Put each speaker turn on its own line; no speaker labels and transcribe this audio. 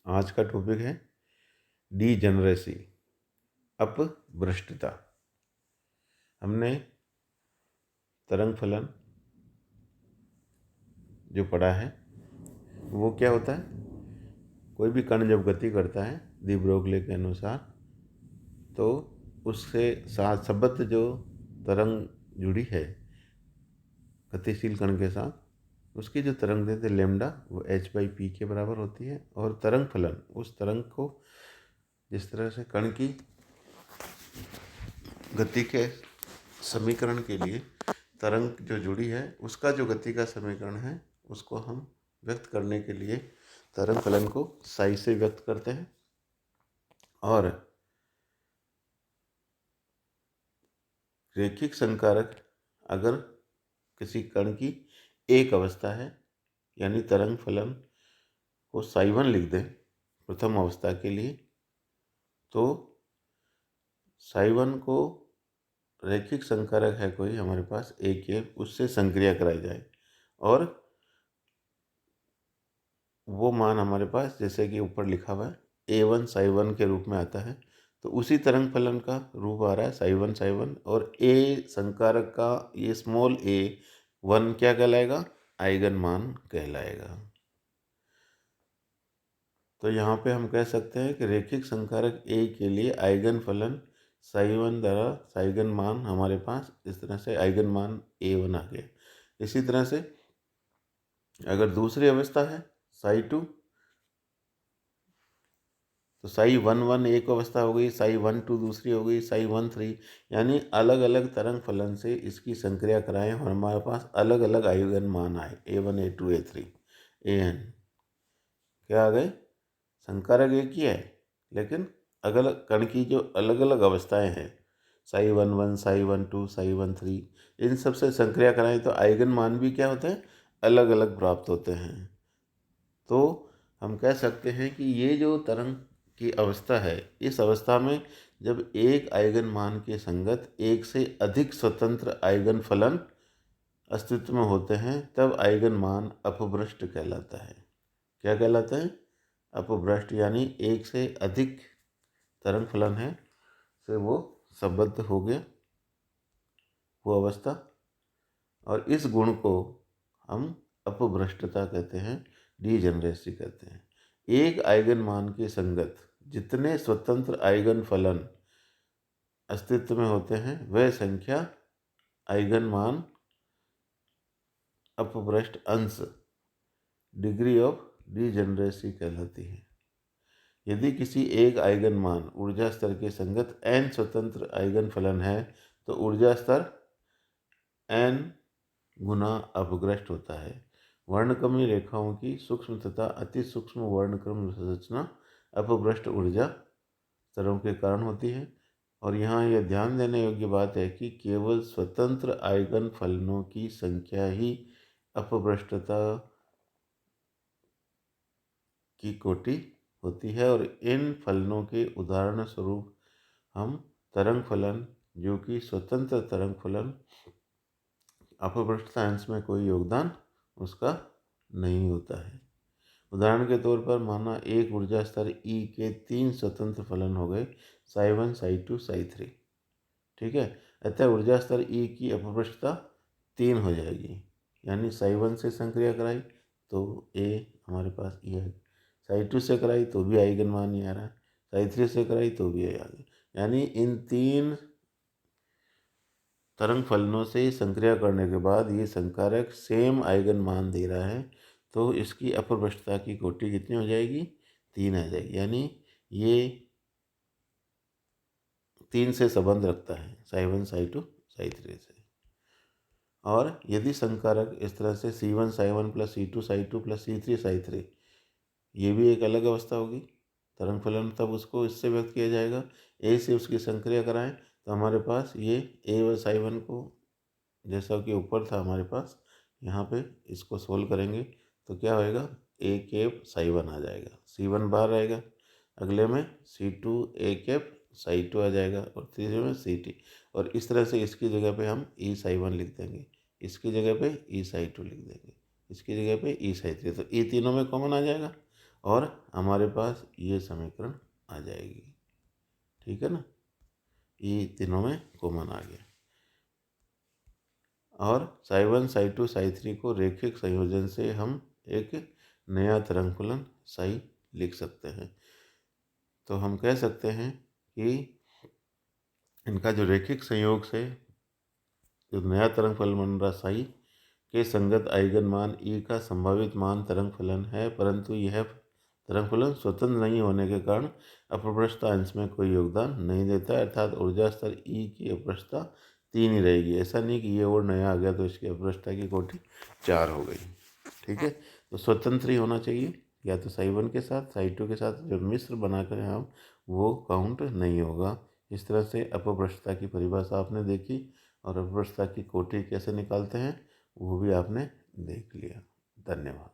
आज का टॉपिक है डीजेनरेसी, अपभ्रष्टता। हमने तरंग फलन जो पढ़ा है वो क्या होता है, कोई भी कण जब गति करता है दी ब्रोगली के अनुसार, तो उससे साथ संबद्ध जो तरंग जुड़ी है गतिशील कण के साथ, उसकी जो तरंग दैर्घ्य लेमडा वो h/p के बराबर होती है। और तरंग फलन उस तरंग को, जिस तरह से कण की गति के समीकरण के लिए तरंग जो जुड़ी है उसका जो गति का समीकरण है उसको हम व्यक्त करने के लिए तरंग फलन को साई से व्यक्त करते हैं। और रैखिक संकारक अगर किसी कण की एक अवस्था है, यानी तरंग फलन को साई1 लिख दें प्रथम अवस्था के लिए, तो साई1 को रैखिक संकारक है कोई हमारे पास एक के, उससे संक्रिया कराई जाए और वो मान हमारे पास जैसे कि ऊपर लिखा हुआ है A1 साई1 के रूप में आता है। तो उसी तरंग फलन का रूप आ रहा है साई1 साई1, और ए संकारक का ये स्मॉल a1 क्या कहलाएगा, आइगन मान कहलाएगा। तो यहाँ पे हम कह सकते हैं कि रैखिक संकारक ए के लिए आइगन फलन साई1 द्वारा आइगन मान हमारे पास इस तरह से आइगन मान a1 आ गया। इसी तरह से अगर दूसरी अवस्था है साई2, तो साई1 एक अवस्था हो गई, साई1 दूसरी हो गई, साई1 यानी अलग अलग तरंग फलन से इसकी संक्रिया कराएं और हमारे पास अलग अलग आइगन मान आए a1 a2 a3 an। क्या आ गए, संकारक एक ही है लेकिन अलग अलग कण की जो अलग अलग अवस्थाएं हैं साई1 साई1 साई1, इन सब से संक्रिया कराएं तो आइगन मान भी क्या होते हैं, अलग अलग प्राप्त होते हैं। तो हम कह सकते हैं कि ये जो तरंग की अवस्था है, इस अवस्था में जब एक आइगन मान के संगत एक से अधिक स्वतंत्र आइगन फलन अस्तित्व में होते हैं तब आइगन मान अपभ्रष्ट कहलाता है। क्या कहलाता है, अपभ्रष्ट, यानी एक से अधिक तरंग फलन है से वो संबद्ध हो गया वो अवस्था, और इस गुण को हम अपभ्रष्टता कहते हैं, डीजेनरेसी कहते हैं। एक आइगन मान के संगत जितने स्वतंत्र आइगन फलन अस्तित्व में होते हैं वह संख्या आइगन मान अपभ्रष्ट अंश डिग्री ऑफ डीजेनरेसी कहलाती है। यदि किसी एक आइगन मान ऊर्जा स्तर के संगत n स्वतंत्र आइगन फलन है तो ऊर्जा स्तर n गुना अपभ्रष्ट होता है। वर्णक्रमीय रेखाओं की सूक्ष्म तथा अति सूक्ष्म वर्णक्रम संरचना अपभ्रष्ट ऊर्जा स्तरों के कारण होती है। और यहाँ यह ध्यान देने योग्य बात है कि केवल स्वतंत्र आइगन फलनों की संख्या ही अपभ्रष्टता की कोटि होती है, और इन फलनों के उदाहरण स्वरूप हम तरंग फलन, जो कि स्वतंत्र तरंग फलन, अपभ्रष्टता अंश में कोई योगदान उसका नहीं होता है। उदाहरण के तौर पर माना एक ऊर्जा स्तर E के 3 स्वतंत्र फलन हो गए साई1 साई2 साई3, ठीक है। अतः ऊर्जा स्तर E की अपभ्रष्टता 3 हो जाएगी, यानी साई1 से संक्रिया कराई तो A हमारे पास E है, साई2 से कराई तो भी आइगन मान नहीं आ रहा, साई3 से कराई तो भी आ गया, यानी इन 3 तरंग फलनों से संक्रिया करने के बाद ये संकारक सेम आइगन मान दे रहा है, तो इसकी अपभ्रष्टता की कोटि कितनी हो जाएगी, 3 आ जाएगी। यानी ये 3 से संबंध रखता है साई1 साई2 साई3 से। और यदि संकारक इस तरह से C1 साई1 plus C2 साई2 plus C3 साई3, ये भी एक अलग अवस्था होगी तरंग फलन, तब उसको इससे व्यक्त किया जाएगा। ए से उसकी संक्रिया कराएं तो हमारे पास ये ए व साई1 को, जैसा कि ऊपर था हमारे पास, यहाँ पे इसको सोल्व करेंगे तो क्या होएगा, ए कैप साई1 आ जाएगा, C1 बाहर रहेगा, अगले में C2 ए कैप साई2 आ जाएगा, और तीसरे में C2, और इस तरह से इसकी जगह पे हम E साई1 लिख देंगे, इसकी जगह पे E साई2 लिख देंगे, इसकी जगह पे E साई3, तो ये तीनों में कॉमन आ जाएगा और हमारे पास ये समीकरण आ जाएगी। ठीक है ना, ये तीनों में कॉमन आ गया। और साई 1 साई 2 साई 3 को रैखिक संयोजन से हम एक नया तरंग फलन साई लिख सकते हैं। तो हम कह सकते हैं कि इनका जो रैखिक संयोग से जो नया तरंग फलन बन रहा साई के संगत आइगन मान ई का संभावित मान तरंग फलन है, परंतु यह तरंग फलन स्वतंत्र नहीं होने के कारण अपभ्रष्टता अंश में कोई योगदान नहीं देता है, अर्थात ऊर्जा स्तर ई की अपभ्रष्टता 3 ही रहेगी। ऐसा नहीं कि ये और नया आ गया तो इसकी अपभ्रष्टता की कोटि 4 हो गई। ठीक है, तो स्वतंत्र ही होना चाहिए, या तो साई 1 के साथ साई 2 के साथ जो मिश्र बनाकर हम वो काउंट नहीं होगा। इस तरह से अपभ्रष्टता की परिभाषा आपने देखी और अपभ्रष्टता की कोटि कैसे निकालते हैं वो भी आपने देख लिया। धन्यवाद।